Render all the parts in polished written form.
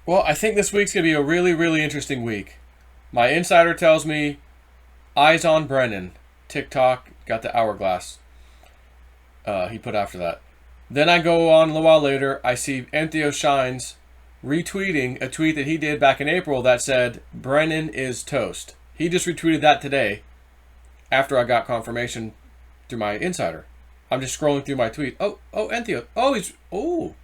Well, I think this week's going to be a really, really interesting week. My insider tells me eyes on Brennan. TikTok got the hourglass. He put after that. Then I go on a little while later. I see Antheo Shines retweeting a tweet that he did back in April that said, Brennan is toast. He just retweeted that today after I got confirmation through my insider. I'm just scrolling through my tweet. Oh, Antheo. Oh.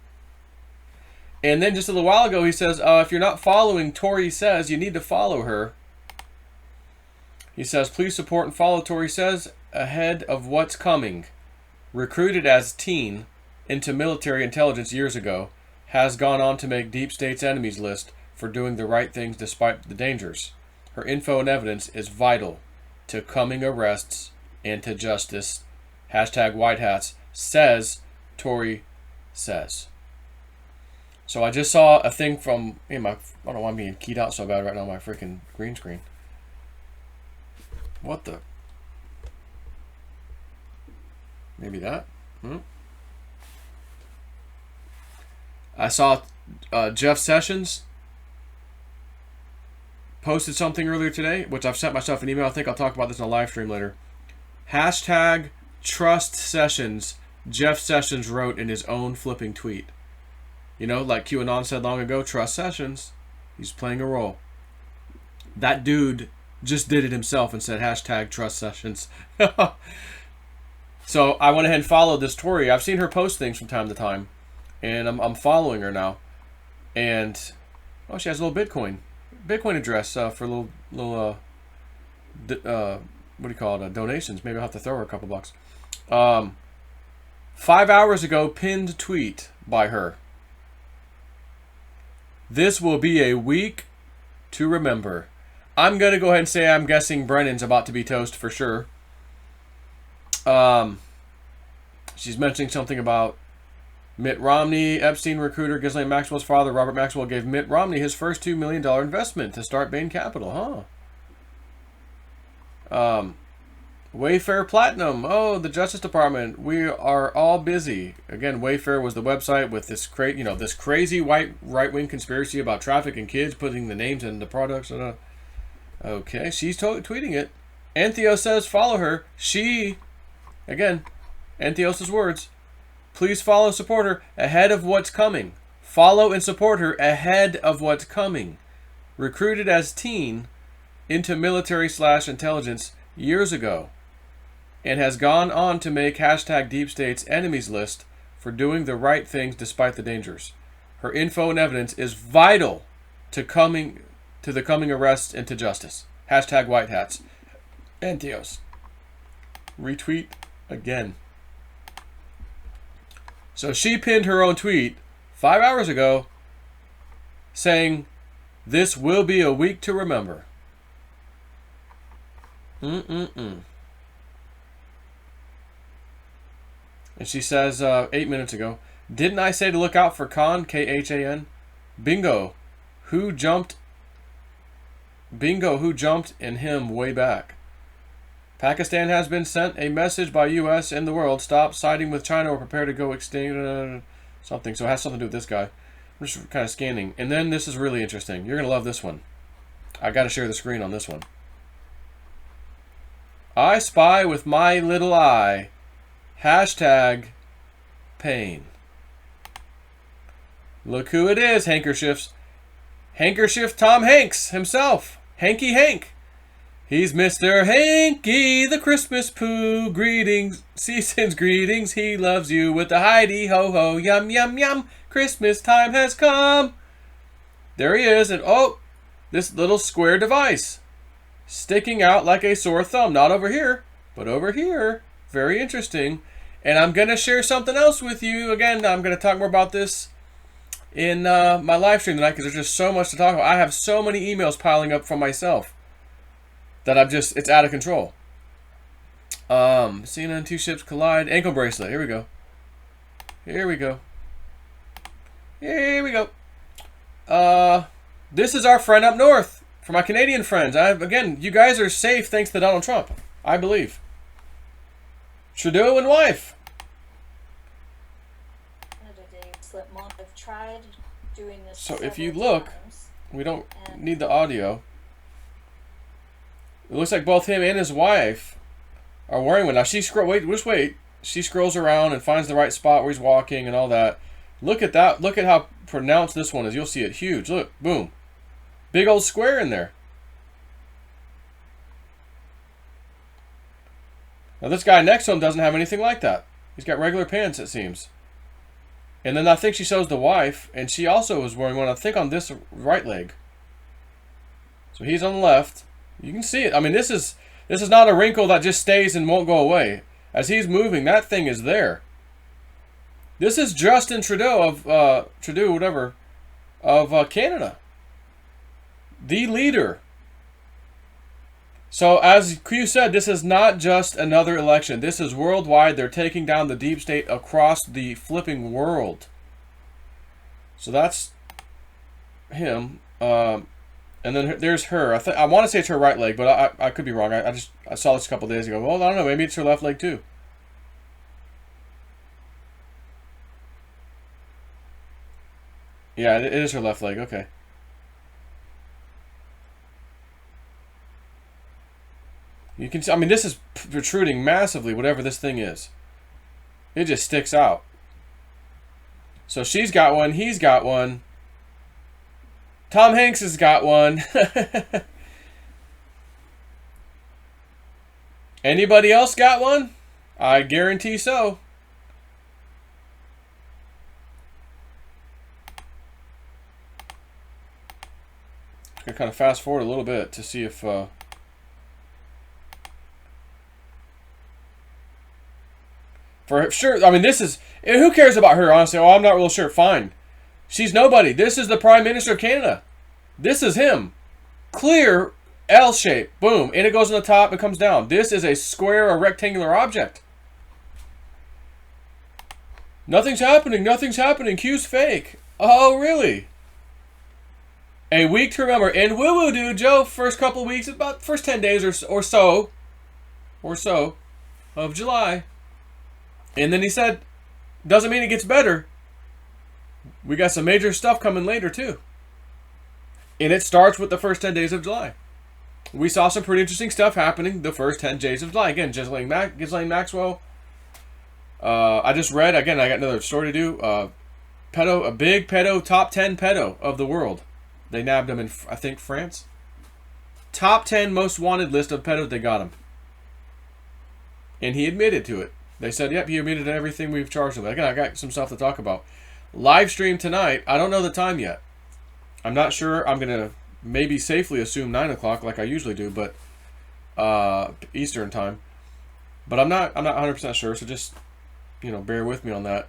And then just a little while ago, he says, if you're not following Tori Says, you need to follow her. He says, please support and follow Tori Says ahead of what's coming. Recruited as teen into military intelligence years ago, has gone on to make Deep State's enemies list for doing the right things despite the dangers. Her info and evidence is vital to coming arrests and to justice. Hashtag white hats, says Tori Says. So I just saw a thing from, I don't know why I'm being keyed out so bad right now on my freaking green screen. What the? Maybe that? I saw Jeff Sessions posted something earlier today, which I've sent myself an email. I think I'll talk about this in a live stream later. Hashtag trust Sessions. Jeff Sessions wrote in his own flipping tweet. You know, like QAnon said long ago, trust Sessions. He's playing a role. That dude just did it himself and said hashtag trust Sessions. So I went ahead and followed this Tori. I've seen her post things from time to time. And I'm following her now. And, she has a little Bitcoin address for little what do you call it, donations. Maybe I'll have to throw her a couple bucks. 5 hours ago, pinned tweet by her. This will be a week to remember. I'm going to go ahead and say I'm guessing Brennan's about to be toast for sure. She's mentioning something about Mitt Romney, Epstein recruiter Ghislaine Maxwell's father, Robert Maxwell, gave Mitt Romney his first $2 million investment to start Bain Capital. Wayfair Platinum. Oh, the Justice Department. We are all busy. Again, Wayfair was the website with this this crazy right-wing conspiracy about trafficking kids, putting the names in the products. Okay, she's tweeting it. Antheo says follow her. Again, Antheos' words. Please follow and support her ahead of what's coming. Follow and support her ahead of what's coming. Recruited as teen into military/intelligence years ago. And has gone on to make hashtag Deep State's enemies list for doing the right things despite the dangers. Her info and evidence is vital to the coming arrests and to justice. Hashtag white hats. Antheos. Retweet again. So she pinned her own tweet 5 hours ago saying, this will be a week to remember. And she says 8 minutes ago, didn't I say to look out for Khan, Khan? Bingo, who jumped in him way back. Pakistan has been sent a message by U.S. and the world, stop siding with China or prepare to go extinct, something. So it has something to do with this guy. I'm just kind of scanning. And then this is really interesting. You're going to love this one. I got to share the screen on this one. I spy with my little eye. Hashtag pain. Look who it is, Handkerchiefs. Handkerchief Tom Hanks himself. Hanky Hank. He's Mr. Hanky, the Christmas Pooh. Greetings, season's greetings. He loves you with the Heidi ho ho. Yum yum yum. Christmas time has come. There he is, and this little square device sticking out like a sore thumb. Not over here, but over here. Very interesting. And I'm going to share something else with you. Again, I'm going to talk more about this in my live stream tonight because there's just so much to talk about. I have so many emails piling up from myself that it's out of control. CNN, two ships collide. Ankle bracelet. Here we go. This is our friend up north. For my Canadian friends. Again, you guys are safe thanks to Donald Trump. I believe. Trudeau and wife. I've tried doing this. So if you look, we don't need the audio. It looks like both him and his wife are wearing one. Now she wait. She scrolls around and finds the right spot where he's walking and all that. Look at that. Look at how pronounced this one is. You'll see it huge. Look, boom. Big old square in there. Now this guy next to him doesn't have anything like that. He's got regular pants, it seems. And then I think she shows the wife, and she also was wearing one, I think, on this right leg. So he's on the left. You can see it. I mean, this is not a wrinkle that just stays and won't go away. As he's moving, that thing is there. This is Justin Trudeau of Canada. The leader. So as Q said, this is not just another election. This is worldwide. They're taking down the deep state across the flipping world. So that's him. And then there's her. I want to say it's her right leg, but I could be wrong. I saw this a couple days ago. Well, I don't know. Maybe it's her left leg too. Yeah, it is her left leg. Okay. You can see, I mean, this is protruding massively, whatever this thing is. It just sticks out. So she's got one, he's got one. Tom Hanks has got one. Anybody else got one? I guarantee so. I'm going to kind of fast forward a little bit to see if... For sure, I mean, this is... Who cares about her, honestly? Oh, I'm not real sure. Fine. She's nobody. This is the Prime Minister of Canada. This is him. Clear L shape. Boom. And it goes on the top and comes down. This is a square or rectangular object. Nothing's happening. Nothing's happening. Q's fake. Oh, really? A week to remember. And woo-woo, dude, Joe, first couple of weeks, about first 10 days or so of July. And then he said, doesn't mean it gets better. We got some major stuff coming later, too. And it starts with the first 10 days of July. We saw some pretty interesting stuff happening the first 10 days of July. Again, Ghislaine Maxwell. I just read, again, I got another story to do. A big pedo, top 10 pedo of the world. They nabbed him in, I think, France. Top 10 most wanted list of pedos, they got him. And he admitted to it. They said, yep, he admitted to everything we've charged him with. Again, I got some stuff to talk about. Live stream tonight. I don't know the time yet. I'm not sure. I'm going to maybe safely assume 9 o'clock like I usually do, but Eastern time. But I'm not 100% sure, so just, bear with me on that.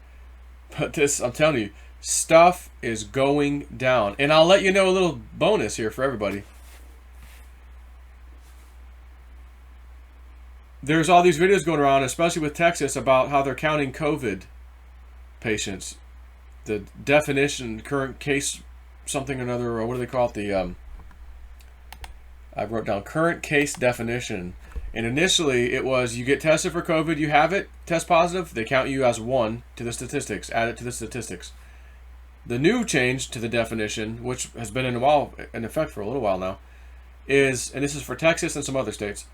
But this, I'm telling you, stuff is going down. And I'll let you know a little bonus here for everybody. There's all these videos going around, especially with Texas, about how they're counting COVID patients. The definition, current case, something or another, or what do they call it? I wrote down current case definition. And initially, it was you get tested for COVID, you have it, test positive, they count you as one to the statistics, add it to the statistics. The new change to the definition, which has been in effect for a little while now, is, and this is for Texas and some other states,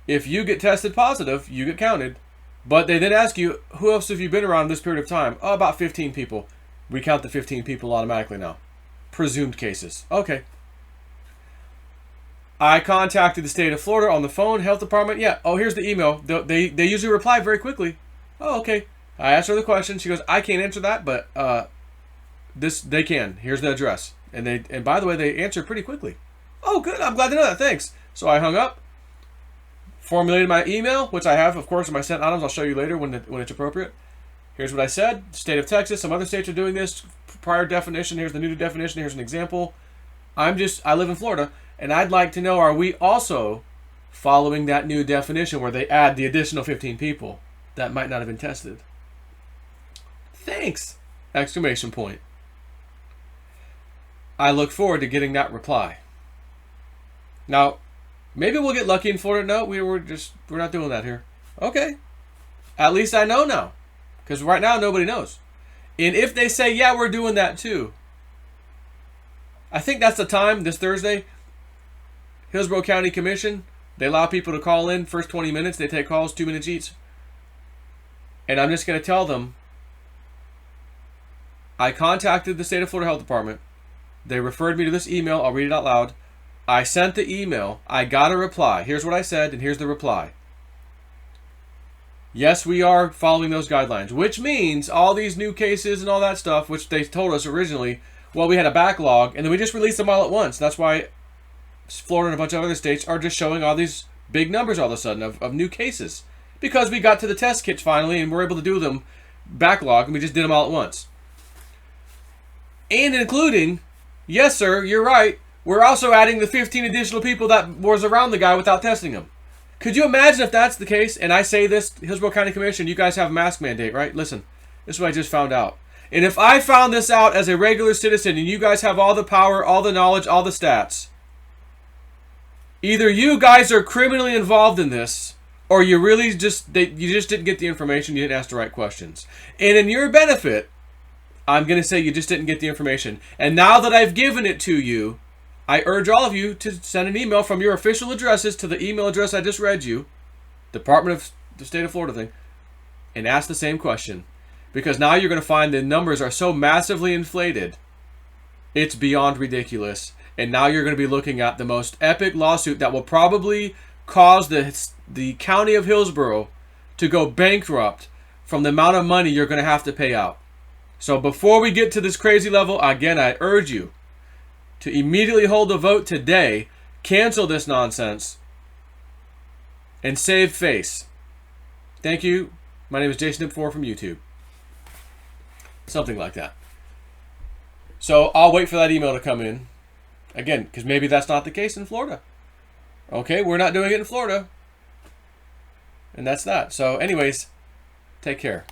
if you get tested positive, you get counted. But they then ask you, who else have you been around this period of time? Oh, about 15 people. We count the 15 people automatically now. Presumed cases. Okay. I contacted the state of Florida on the phone, health department. Yeah. Oh, here's the email. They usually reply very quickly. Oh, okay. I asked her the question. She goes, I can't answer that, but they can. Here's the address. And by the way, they answer pretty quickly. Oh, good. I'm glad to know that. Thanks. So I hung up. Formulated my email, which I have, of course, in my sent items. I'll show you later when it's appropriate. Here's what I said. State of Texas. Some other states are doing this. Prior definition. Here's the new definition. Here's an example. I live in Florida, and I'd like to know, are we also following that new definition where they add the additional 15 people that might not have been tested? Thanks! Exclamation point. I look forward to getting that reply. Now, maybe we'll get lucky in Florida. No, we're not doing that here. Okay. At least I know now. Because right now, nobody knows. And if they say, yeah, we're doing that too, I think that's the time, this Thursday. Hillsborough County Commission, they allow people to call in. First 20 minutes, they take calls, 2 minutes each. And I'm just going to tell them, I contacted the State of Florida Health Department. They referred me to this email. I'll read it out loud. I sent the email. I got a reply. Here's what I said, and here's the reply. Yes, we are following those guidelines, which means all these new cases and all that stuff, which they told us originally, well, we had a backlog, and then we just released them all at once. That's why Florida and a bunch of other states are just showing all these big numbers all of a sudden of new cases. Because we got to the test kits finally, and we're able to do them backlog, and we just did them all at once. And including, yes, sir, you're right, we're also adding the 15 additional people that was around the guy without testing him. Could you imagine if that's the case? And I say this, Hillsborough County Commission, you guys have a mask mandate, right? Listen, this is what I just found out. And if I found this out as a regular citizen and you guys have all the power, all the knowledge, all the stats, either you guys are criminally involved in this, or you really just didn't get the information, you didn't ask the right questions. And in your benefit, I'm going to say you just didn't get the information. And now that I've given it to you, I urge all of you to send an email from your official addresses to the email address I just read you, Department of the State of Florida thing, and ask the same question. Because now you're going to find the numbers are so massively inflated, it's beyond ridiculous. And now you're going to be looking at the most epic lawsuit that will probably cause the county of Hillsborough to go bankrupt from the amount of money you're going to have to pay out. So before we get to this crazy level, again, I urge you to immediately hold a vote today, cancel this nonsense, and save face. Thank you. My name is Jason4 from YouTube. Something like that. So I'll wait for that email to come in. Again, because maybe that's not the case in Florida. Okay, we're not doing it in Florida. And that's that. So anyways, take care.